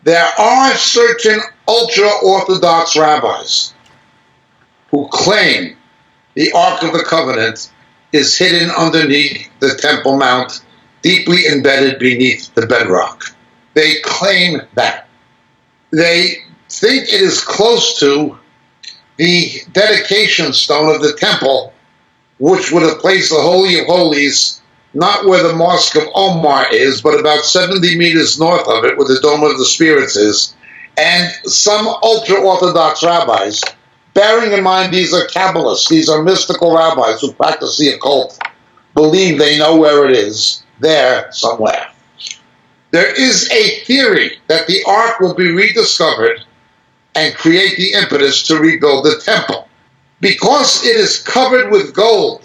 There are certain ultra-Orthodox rabbis who claim the Ark of the Covenant is hidden underneath the Temple Mount, deeply embedded beneath the bedrock. They claim that. They think it is close to the dedication stone of the temple, which would have placed the Holy of Holies not where the Mosque of Omar is, but about 70 meters north of it, where the Dome of the Spirits is. And some ultra-Orthodox rabbis, bearing in mind these are Kabbalists, these are mystical rabbis who practice the occult, believe they know where it is, there somewhere. There is a theory that the Ark will be rediscovered and create the impetus to rebuild the temple. Because it is covered with gold,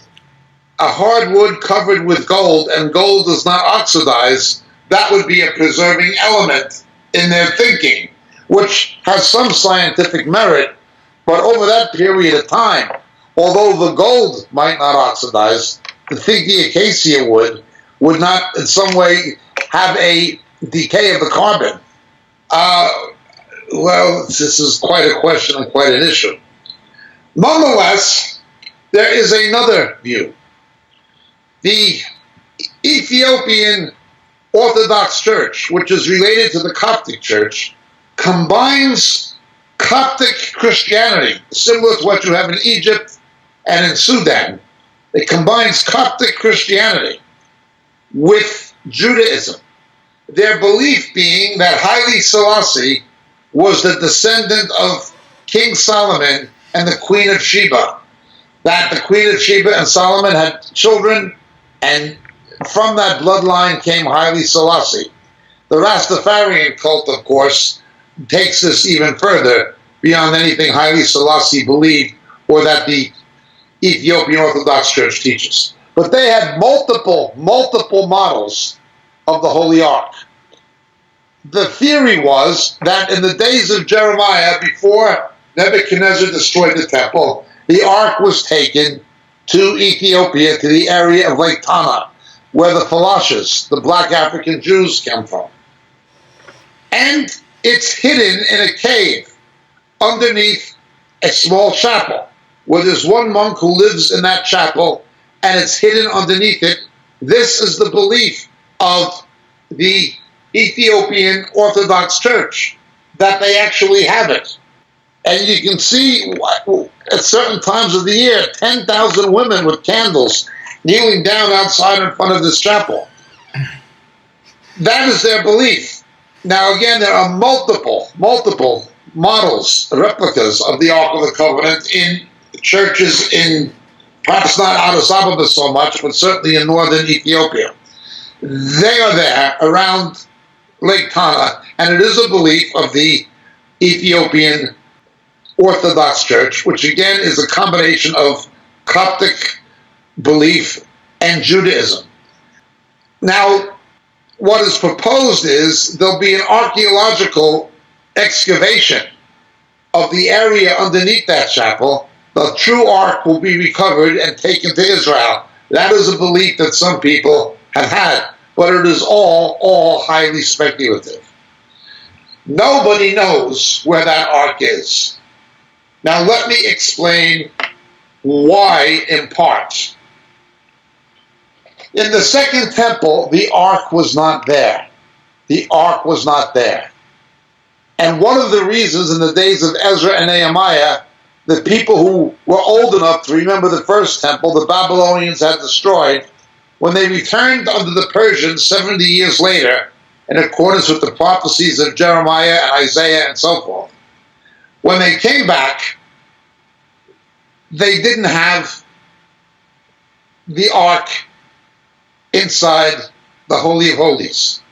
a hardwood covered with gold, and gold does not oxidize, that would be a preserving element in their thinking, which has some scientific merit, but over that period of time, although the gold might not oxidize, I think the acacia would not in some way have a decay of the carbon. Well, this is quite a question and quite an issue. Nonetheless, there is another view. The Ethiopian Orthodox Church, which is related to the Coptic Church, combines Coptic Christianity, similar to what you have in Egypt and in Sudan. It combines Coptic Christianity with Judaism. Their belief being that Haile Selassie was the descendant of King Solomon and the Queen of Sheba. That the Queen of Sheba and Solomon had children, and from that bloodline came Haile Selassie. The Rastafarian cult, of course, takes this even further beyond anything Haile Selassie believed or that the Ethiopian Orthodox Church teaches. But they had multiple models of the Holy Ark. The theory was that in the days of Jeremiah, before Nebuchadnezzar destroyed the temple, the Ark was taken to Ethiopia, to the area of Lake Tana, where the Falashas, the black African Jews, came from. And it's hidden in a cave underneath a small chapel, where there's one monk who lives in that chapel, and it's hidden underneath it. This is the belief of the Ethiopian Orthodox Church, that they actually have it. And you can see at certain times of the year, 10,000 women with candles kneeling down outside in front of this chapel. That is their belief. Now again, there are multiple models, replicas of the Ark of the Covenant in churches in, perhaps not Addis Ababa so much, but certainly in northern Ethiopia. They are there around Lake Tana, and it is a belief of the Ethiopian Orthodox Church, which again is a combination of Coptic belief and Judaism. Now, what is proposed is there'll be an archaeological excavation of the area underneath that chapel. The true Ark will be recovered and taken to Israel. That is a belief that some people have had, but it is all highly speculative. Nobody knows where that Ark is. Now let me explain why in part. In the second temple, the Ark was not there. The Ark was not there. And one of the reasons in the days of Ezra and Nehemiah, the people who were old enough to remember the first temple, the Babylonians had destroyed, when they returned under the Persians 70 years later, in accordance with the prophecies of Jeremiah and Isaiah and so forth, when they came back, they didn't have the Ark inside the Holy of Holies.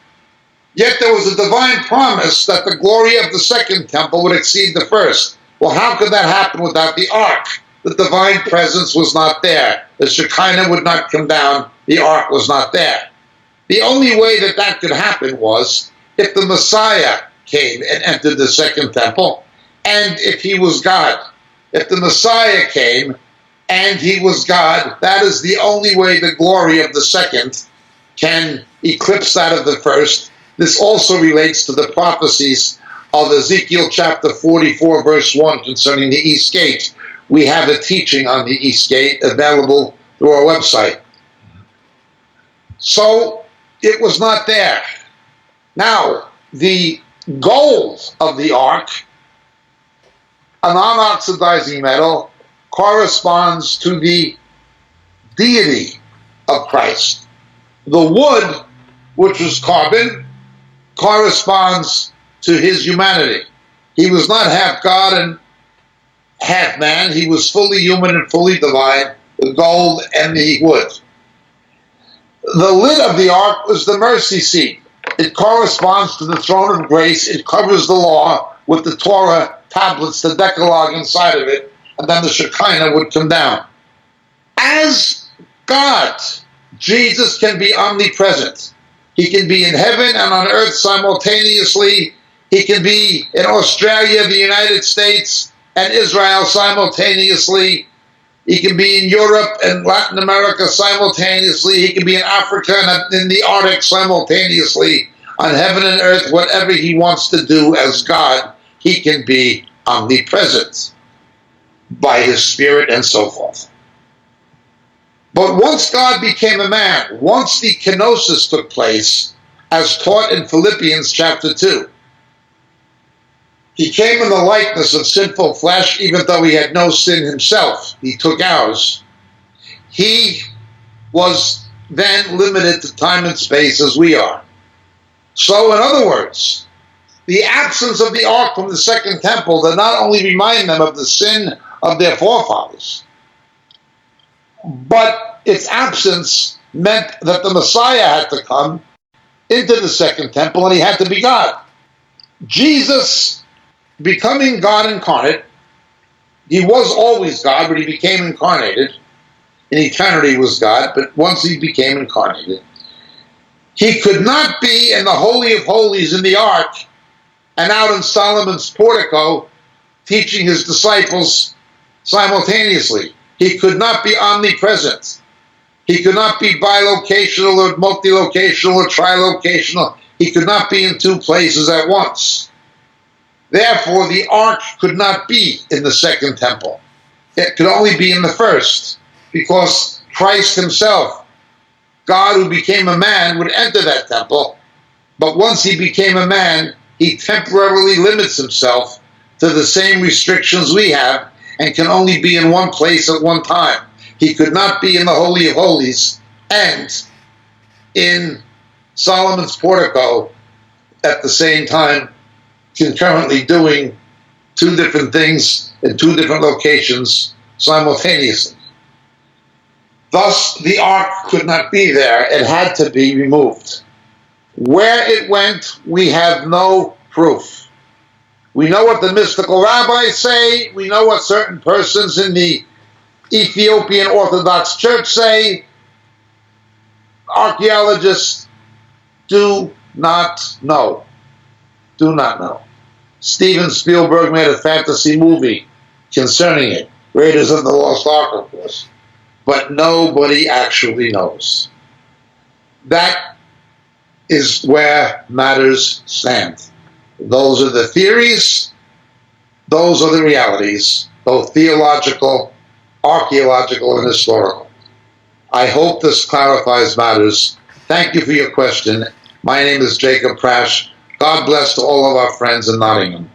Yet there was a divine promise that the glory of the second temple would exceed the first. Well, how could that happen without the Ark? The divine presence was not there. The Shekinah would not come down. The Ark was not there. The only way that that could happen was if the Messiah came and entered the second temple, and if he was God. If the Messiah came and he was God, that is the only way the glory of the second can eclipse that of the first. This also relates to the prophecies of Ezekiel chapter 44, verse 1 concerning the East Gate. We have a teaching on the East Gate available through our website. So it was not there. Now, the gold of the ark, a non-oxidizing metal, corresponds to the deity of Christ. The wood, which was carbon, corresponds to his humanity. He was not half God and half man. He was fully human and fully divine, the gold and the wood. The lid of the ark was the mercy seat. It corresponds to the throne of grace. It covers the law with the Torah tablets, the Decalogue inside of it, and then the Shekinah would come down. As God, Jesus can be omnipresent. He can be in heaven and on earth simultaneously. He can be in Australia, the United States, and Israel simultaneously. He can be in Europe and Latin America simultaneously. He can be in Africa and in the Arctic simultaneously. On heaven and earth, whatever he wants to do as God, he can be omnipresent by his Spirit and so forth. But once God became a man, once the kenosis took place, as taught in Philippians chapter 2, he came in the likeness of sinful flesh, even though he had no sin himself. He took ours. He was then limited to time and space as we are. So, in other words, the absence of the ark from the second temple did not only remind them of the sin of their forefathers, but its absence meant that the Messiah had to come into the second temple and he had to be God. Jesus, becoming God incarnate, he was always God, but he became incarnated. In eternity was God, but once he became incarnated, he could not be in the Holy of Holies in the ark and out in Solomon's portico teaching his disciples simultaneously. He could not be omnipresent. He could not be bilocational or multilocational or trilocational. He could not be in two places at once. Therefore, the ark could not be in the second temple. It could only be in the first, because Christ himself, God who became a man, would enter that temple. But once he became a man, he temporarily limits himself to the same restrictions we have and can only be in one place at one time. He could not be in the Holy of Holies and in Solomon's portico at the same time, concurrently doing two different things in two different locations simultaneously. Thus, the ark could not be there. It had to be removed. Where it went, we have no proof. We know what the mystical rabbis say. We know what certain persons in the Ethiopian Orthodox Church say. Archaeologists do not know. Do not know. Steven Spielberg made a fantasy movie concerning it. Raiders of the Lost Ark, of course. But nobody actually knows. That is where matters stand. Those are the theories. Those are the realities, both theological, archaeological, and historical. I hope this clarifies matters. Thank you for your question. My name is Jacob Prasch. God bless to all of our friends in Nottingham.